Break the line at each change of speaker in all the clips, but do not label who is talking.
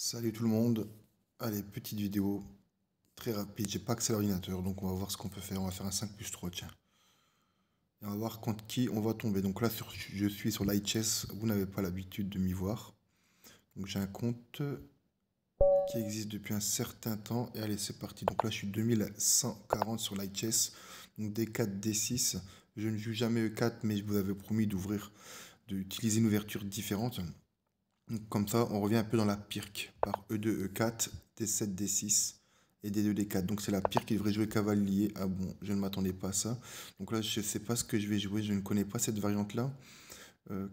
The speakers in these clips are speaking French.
Salut tout le monde. Allez, petite vidéo très rapide. J'ai pas accès à l'ordinateur, donc on va voir ce qu'on peut faire. On va faire un 5 plus 3, tiens. Et on va voir contre qui on va tomber. Donc là, je suis sur l'iChess. Vous n'avez pas l'habitude de m'y voir. Donc j'ai un compte qui existe depuis un certain temps. Et allez, c'est parti. Donc là, je suis 2140 sur l'iChess. Donc D4, D6. Je ne joue jamais E4, mais je vous avais promis d'utiliser une ouverture différente. Donc, comme ça, on revient un peu dans la pirque par E2, E4, D7, D6 et D2, D4. Donc c'est la pirque qui devrait jouer cavalier. Ah bon, je ne m'attendais pas à ça. Donc là, je ne sais pas ce que je vais jouer. Je ne connais pas cette variante-là.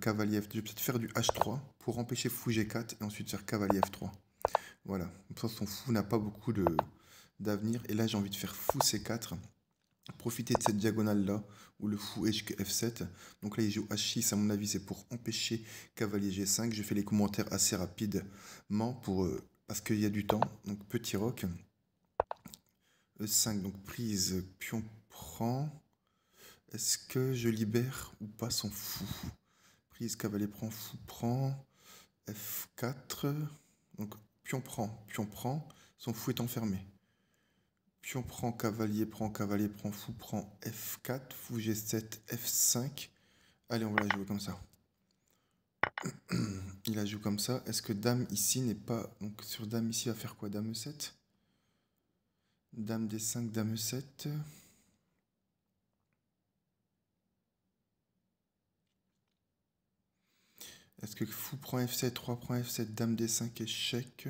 Cavalier F2. Je vais peut-être faire du H3 pour empêcher fou G4 et ensuite faire cavalier F3. Voilà. Comme ça, son fou n'a pas beaucoup d'avenir. Et là, j'ai envie de faire fou C4. Profiter de cette diagonale-là, où le fou est jusqu'à F7. Donc là, il joue H6, à mon avis, c'est pour empêcher cavalier G5. Je fais les commentaires assez rapidement parce qu'il y a du temps. Donc petit roc. E5, donc prise, pion prend. Est-ce que je libère ou pas son fou? Prise, cavalier prend, fou prend. F4. Donc pion prend. Son fou est enfermé. Pion prend, cavalier prend, fou prend, F4, fou G7, F5. Allez, on va la jouer comme ça. Il la joue comme ça. Est-ce que dame ici n'est pas... Donc sur dame ici, il va faire quoi? Dame E7. Dame D5, dame E7. Est-ce que fou prend F7, roi prend F7, dame D5, échec?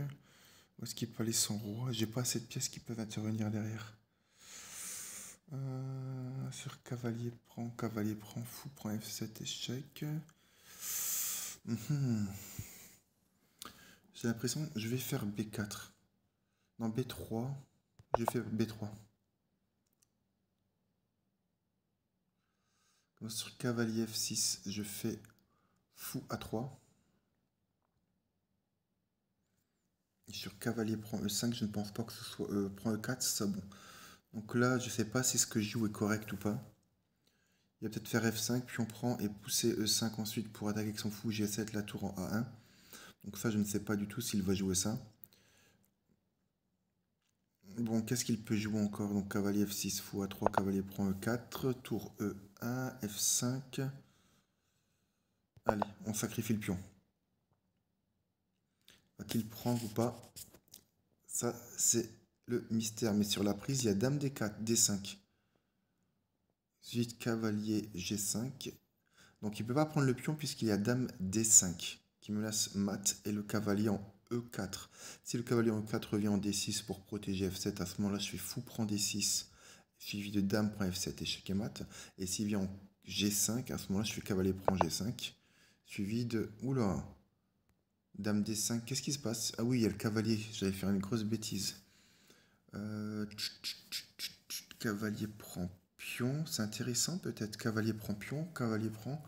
Où est-ce qu'il peut aller son roi? J'ai pas assez de pièces qui peuvent intervenir derrière. Sur cavalier prend, fou prend F7, échec. J'ai l'impression que je vais faire B4. Non, B3. Je vais faire B3. Comme sur cavalier F6, je fais fou A3. Et sur cavalier prend E5, je ne pense pas que ce soit prend E4, c'est ça bon. Donc là, je ne sais pas si ce que je joue est correct ou pas. Il va peut-être faire F5, puis on prend et pousser E5 ensuite pour attaquer avec son fou G7, la tour en A1. Donc ça, je ne sais pas du tout s'il va jouer ça. Bon, qu'est-ce qu'il peut jouer encore? Donc cavalier F6, fou A3, cavalier prend E4, tour E1, F5. Allez, on sacrifie le pion. Va-t-il prendre ou pas? Ça, c'est le mystère. Mais sur la prise, il y a dame D4, D5. Ensuite, cavalier G5. Donc, il ne peut pas prendre le pion puisqu'il y a dame D5 qui menace mat et le cavalier en E4. Si le cavalier en E4 revient en D6 pour protéger F7, à ce moment-là, je fais fou prend D6, suivi de dame prend F7, échec et mat. Et s'il vient en G5, à ce moment-là, je fais cavalier prend G5, suivi de... Oula! Dame D5, qu'est-ce qui se passe? Ah oui, il y a le cavalier, j'allais faire une grosse bêtise. Cavalier prend pion, c'est intéressant peut-être. Cavalier prend pion, cavalier prend.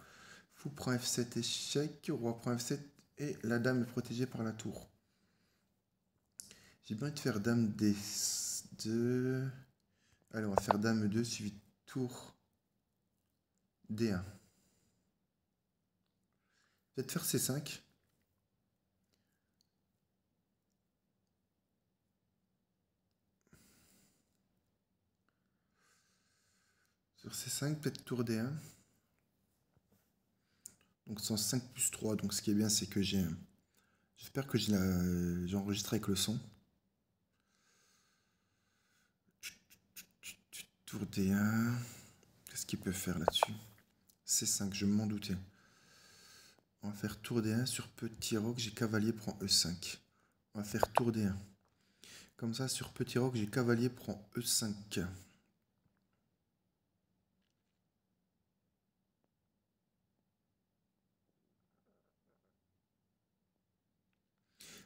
Fou prend F7, échec. Roi prend F7 et la dame est protégée par la tour. J'ai bien envie de faire dame D2. Allez, on va faire dame E2 suivi de tour D1. Peut-être faire C5. Sur C5, peut-être tour D1. Donc c'est en 5 plus 3. Donc ce qui est bien, c'est que j'ai... J'espère que j'ai enregistré avec le son. Tour D1. Qu'est-ce qu'il peut faire là-dessus? C5, je m'en doutais. On va faire tour D1 sur petit roc, j'ai cavalier prend E5. On va faire tour D1. Comme ça, sur petit roc, j'ai cavalier prend E5.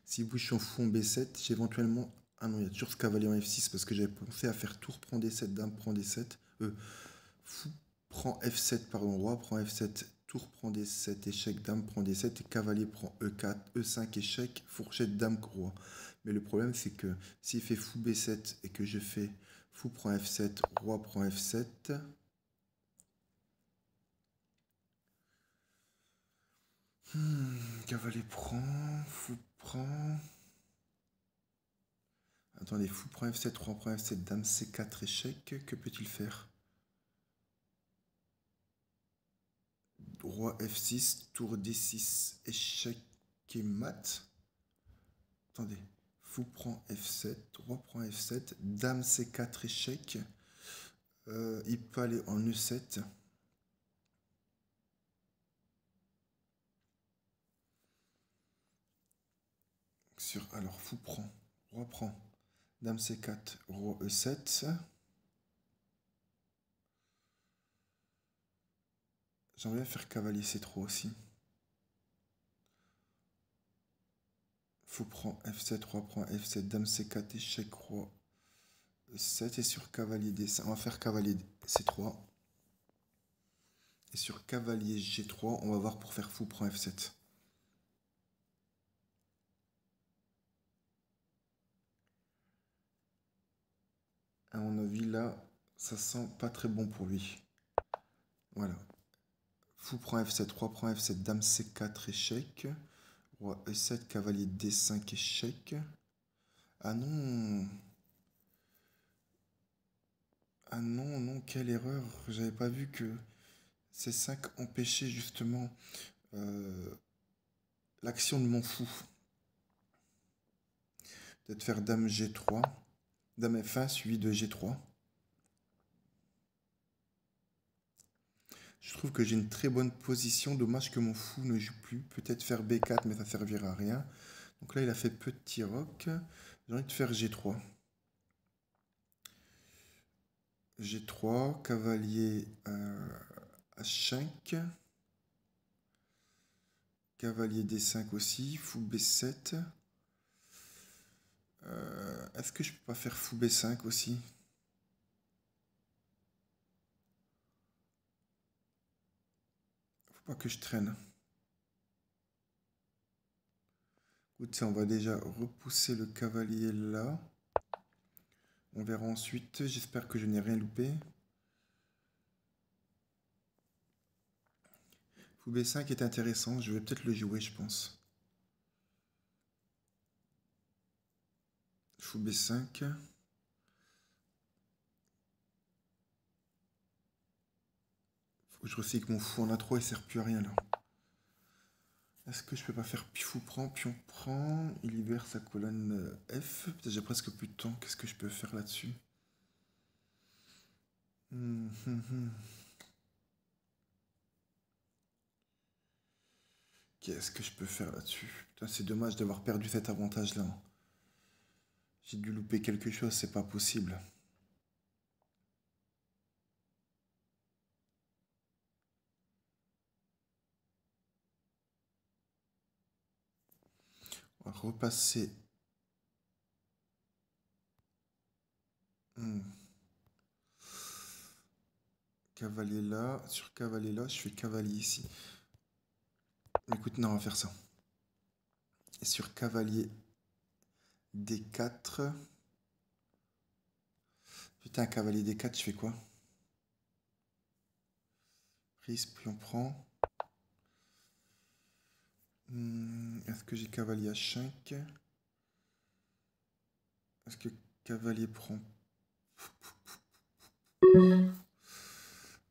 Si bouge son fou en B7, j'ai éventuellement... Ah non, il y a toujours ce cavalier en F6 parce que j'avais pensé à faire tour prend D7, dame prend D7. Fou prend F7, pardon, roi prend F7, tour prend D7, échec, dame prend D7, et cavalier prend E4, E5, échec, fourchette, dame, roi. Mais le problème, c'est que s'il fait fou B7 et que je fais fou prend F7, roi prend F7, cavalier prend, fou prend, Attendez, fou prend F7, roi prend F7, dame C4, échec. Que peut-il faire? Roi F6, tour D6, échec et mat. Attendez, fou prend F7, roi prend F7, dame C4, échec. Il peut aller en E7. Alors, fou prend, roi prend, dame C4, roi E7. J'aimerais bien faire cavalier C3 aussi. Fou prend F7, roi prend F7, dame C4, échec, roi E7. Et sur cavalier D5, on va faire cavalier C3. Et sur cavalier G3, on va voir pour faire fou prend F7. À mon avis, là, ça sent pas très bon pour lui. Voilà. Fou prend F7, roi prend F7, dame C4, échec. Roi E7, cavalier D5, échec. Ah non! Ah non, non, quelle erreur! J'avais pas vu que C5 empêchait justement l'action de mon fou. Peut-être faire dame G3, dame F1 suivi de G3. Je trouve que j'ai une très bonne position. Dommage que mon fou ne joue plus. Peut-être faire B4, mais ça servira à rien. Donc là, il a fait petit roc. J'ai envie de faire G3. G3, cavalier H5. Cavalier D5 aussi. Fou B7. Est-ce que je peux pas faire fou B5 aussi? Faut pas que je traîne. Écoutez, on va déjà repousser le cavalier là. On verra ensuite. J'espère que je n'ai rien loupé. Fou B5 est intéressant. Je vais peut-être le jouer, je pense. Fou B5. Faut que je recycle mon fou en A3. Il sert plus à rien là. Est-ce que je peux pas faire fou prend, pion prend? Il libère sa colonne F. Peut-être j'ai presque plus de temps. Qu'est-ce que je peux faire là-dessus? Qu'est-ce que je peux faire là-dessus? Putain, c'est dommage d'avoir perdu cet avantage-là. J'ai dû louper quelque chose, c'est pas possible. On va repasser. Cavalier là. Sur cavalier là, je fais cavalier ici. Écoute, non, on va faire ça. Et sur cavalier D4. Putain, cavalier D4, je fais quoi? Prise, puis on prend. Est-ce que j'ai cavalier H5? Est-ce que cavalier prend?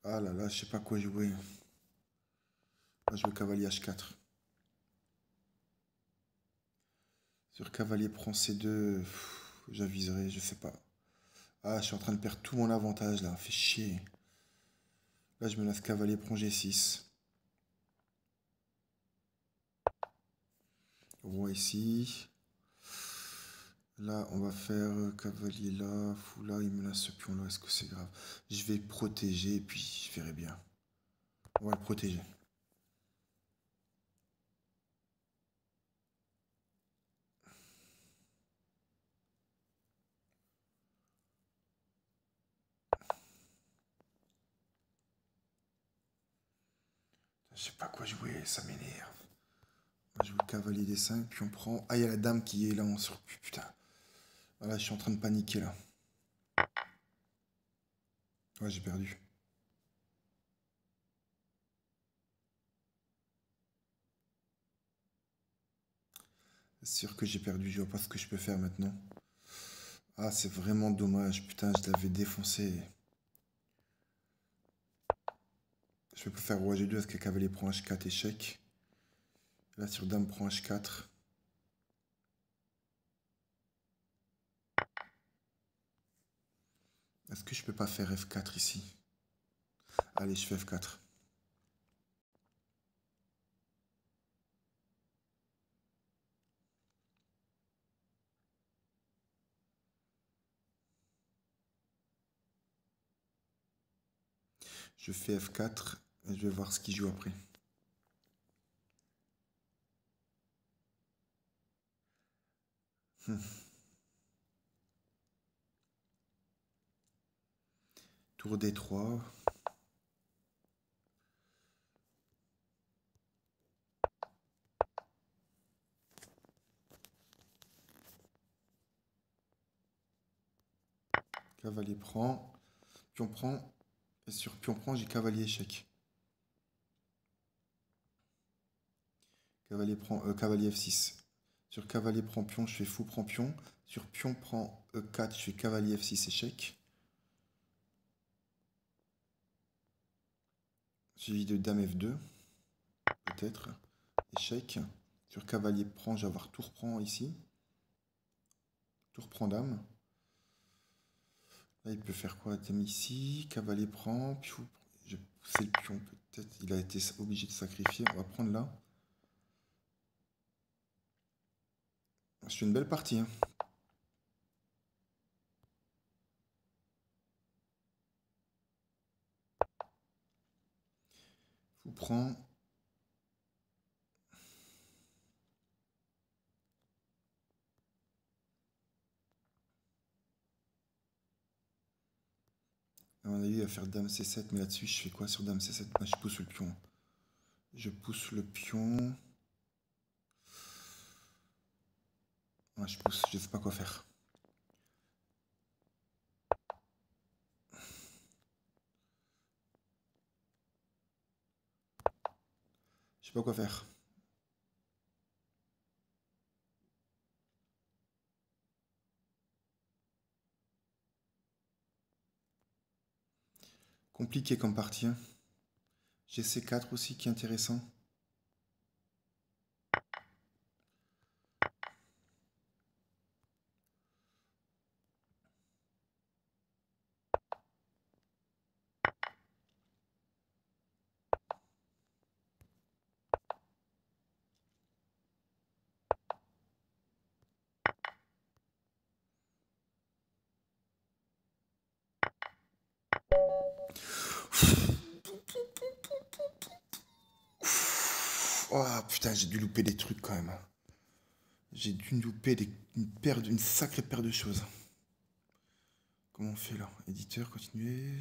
Ah là là, je sais pas quoi jouer. On va jouer cavalier H4. Sur cavalier prend C2, j'aviserai, je sais pas. Ah, je suis en train de perdre tout mon avantage là, fait chier. Là, je me laisse cavalier prend G6. Roi ici. Là, on va faire cavalier là, fou là, il me laisse ce pion là, est-ce que c'est grave? Je vais protéger et puis je verrai bien. On va le protéger. Je sais pas quoi jouer, ça m'énerve. On va jouer cavalier D5, puis on prend... Ah, il y a la dame qui est là en surplus, putain. Voilà, je suis en train de paniquer là. Ouais, j'ai perdu. C'est sûr que j'ai perdu, je vois pas ce que je peux faire maintenant. Ah, c'est vraiment dommage. Putain, je l'avais défoncé. Je peux faire roi G2 parce que cavalier prend H4 échec. Là, sur dame prend H4. Est-ce que je peux pas faire F4 ici? Allez, je fais F4. Je fais F4 et je vais voir ce qu'il joue après. Tour D3. Cavalier prend. Pion prend. Et sur pion prend, j'ai cavalier échec. Cavalier prend cavalier F6. Sur cavalier prend pion, je fais fou prend pion. Sur pion prend E4, je fais cavalier F6 échec. Suivi de dame F2. Peut-être. Échec. Sur cavalier prend, je vais avoir tour prend ici. Tour prend dame. Là, il peut faire quoi? Dame ici. Cavalier prend. Piou. Je vais pousser le pion peut-être. Il a été obligé de sacrifier. On va prendre là. C'est une belle partie, hein. Fou prend. À mon avis, il va faire dame C7, mais là-dessus, je fais quoi sur dame C7? Ah, je pousse le pion. Je pousse le pion. Ah, je pousse, je sais pas quoi faire. Je sais pas quoi faire. Compliqué comme partie, hein. J'ai C4 aussi qui est intéressant. Oh putain, j'ai dû louper des trucs quand même. J'ai dû louper une sacrée paire de choses. Comment on fait là? Éditeur, continuer.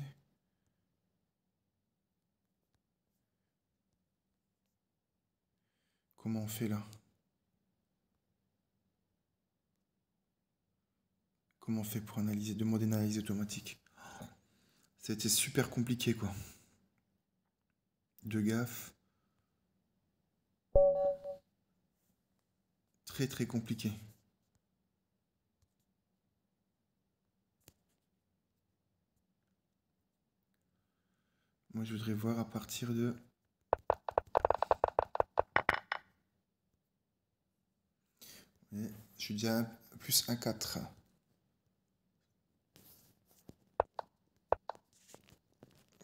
Comment on fait là? Comment on fait pour analyser? Demander une analyse automatique. Ça a été super compliqué quoi. De gaffe. Très très compliqué. Moi je voudrais voir à partir de... Et je suis déjà à plus 1,4.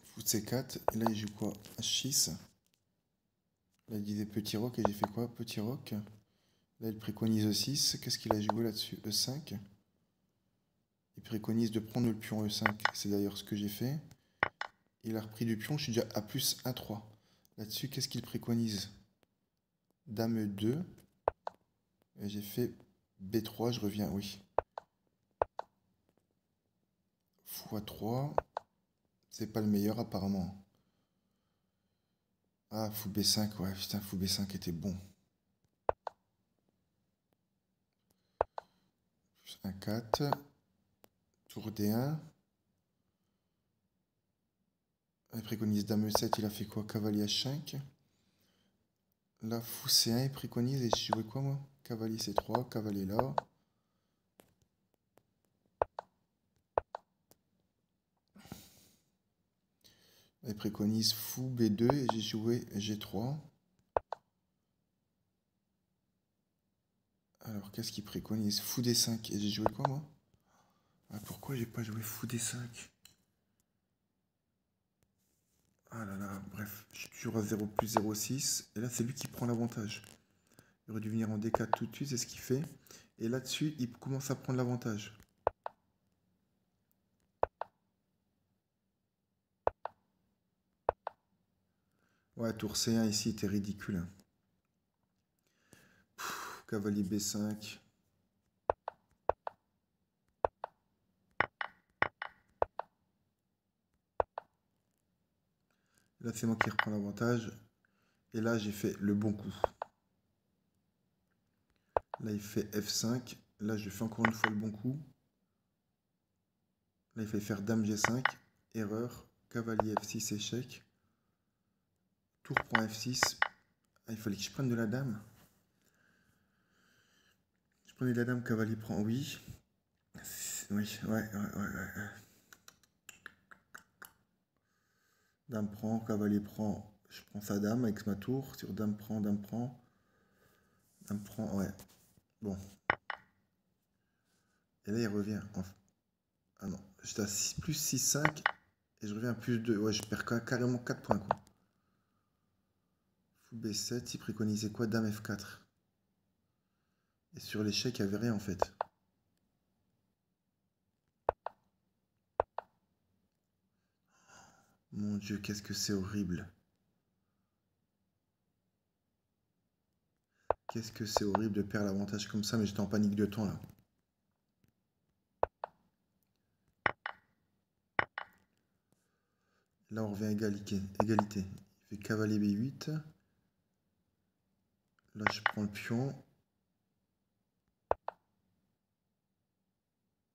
Fou C4. Et là il joue quoi? H6. Là il disait petit roc et j'ai fait quoi? Petit roc. Là il préconise E6. Qu'est-ce qu'il a joué là-dessus? E5. Il préconise de prendre le pion E5. C'est d'ailleurs ce que j'ai fait. Il a repris du pion. Je suis déjà à plus 1,3. Là-dessus, qu'est-ce qu'il préconise? Dame E2. Et j'ai fait B3. Je reviens, oui. Fou A3. C'est pas le meilleur apparemment. Ah, fou B5. Ouais, putain, fou B5 était bon. Plus 1,4. Tour D1. Il préconise Dame E7. Il a fait quoi? Cavalier H5. Là, fou C1. Il préconise. Et je jouais quoi moi? Cavalier C3. Cavalier là. Il préconise fou B2 et j'ai joué G3. Alors, qu'est-ce qu'il préconise? Fou D5 et j'ai joué quoi, moi? Ah, pourquoi j'ai pas joué fou D5? Ah là là, bref, je suis toujours à 0 plus 0,6. Et là, c'est lui qui prend l'avantage. Il aurait dû venir en D4 tout de suite, c'est ce qu'il fait. Et là-dessus, il commence à prendre l'avantage. Ouais, tour C1 ici était ridicule. Cavalier B5. Là, c'est moi qui reprends l'avantage. Et là, j'ai fait le bon coup. Là, il fait F5. Là, je fais encore une fois le bon coup. Là, il fallait faire Dame G5. Erreur. Cavalier F6, échec. Tour prend F6. Ah, il fallait que je prenne de la dame. Je prenais de la dame, cavalier prend oui. Oui, ouais. Dame prend, cavalier prend. Je prends sa dame avec ma tour. Sur dame prend, dame prend. Dame prend, ouais. Bon. Et là, il revient. Ah non, j'étais à plus 6, 5. Et je reviens à plus 2. Ouais, je perds carrément 4 points, quoi. Fou B7, il préconisait quoi? Dame F4. Et sur l'échec, il n'y avait rien, en fait. Mon Dieu, qu'est-ce que c'est horrible. Qu'est-ce que c'est horrible de perdre l'avantage comme ça, mais j'étais en panique de temps, là. Là, on revient à égalité. Il fait cavalier B8. Là, je prends le pion.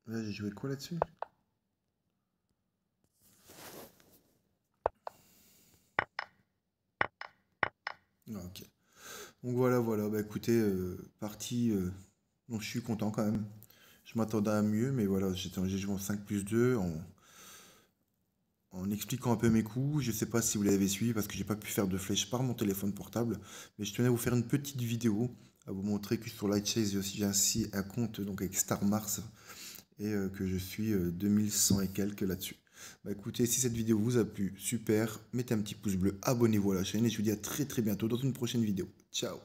Là, j'ai joué quoi là-dessus? Ah, ok. Donc voilà. Bah écoutez, partie dont je suis content quand même. Je m'attendais à mieux, mais voilà, j'ai joué en 5 plus 2 en expliquant un peu mes coups. Je sais pas si vous l'avez suivi parce que j'ai pas pu faire de flèche par mon téléphone portable, mais je tenais à vous faire une petite vidéo à vous montrer que sur Lightchase j'ai ainsi un compte donc avec Star Mars et que je suis 2100 et quelques là-dessus. Bah écoutez, si cette vidéo vous a plu, super, mettez un petit pouce bleu, abonnez-vous à la chaîne et je vous dis à très très bientôt dans une prochaine vidéo. Ciao!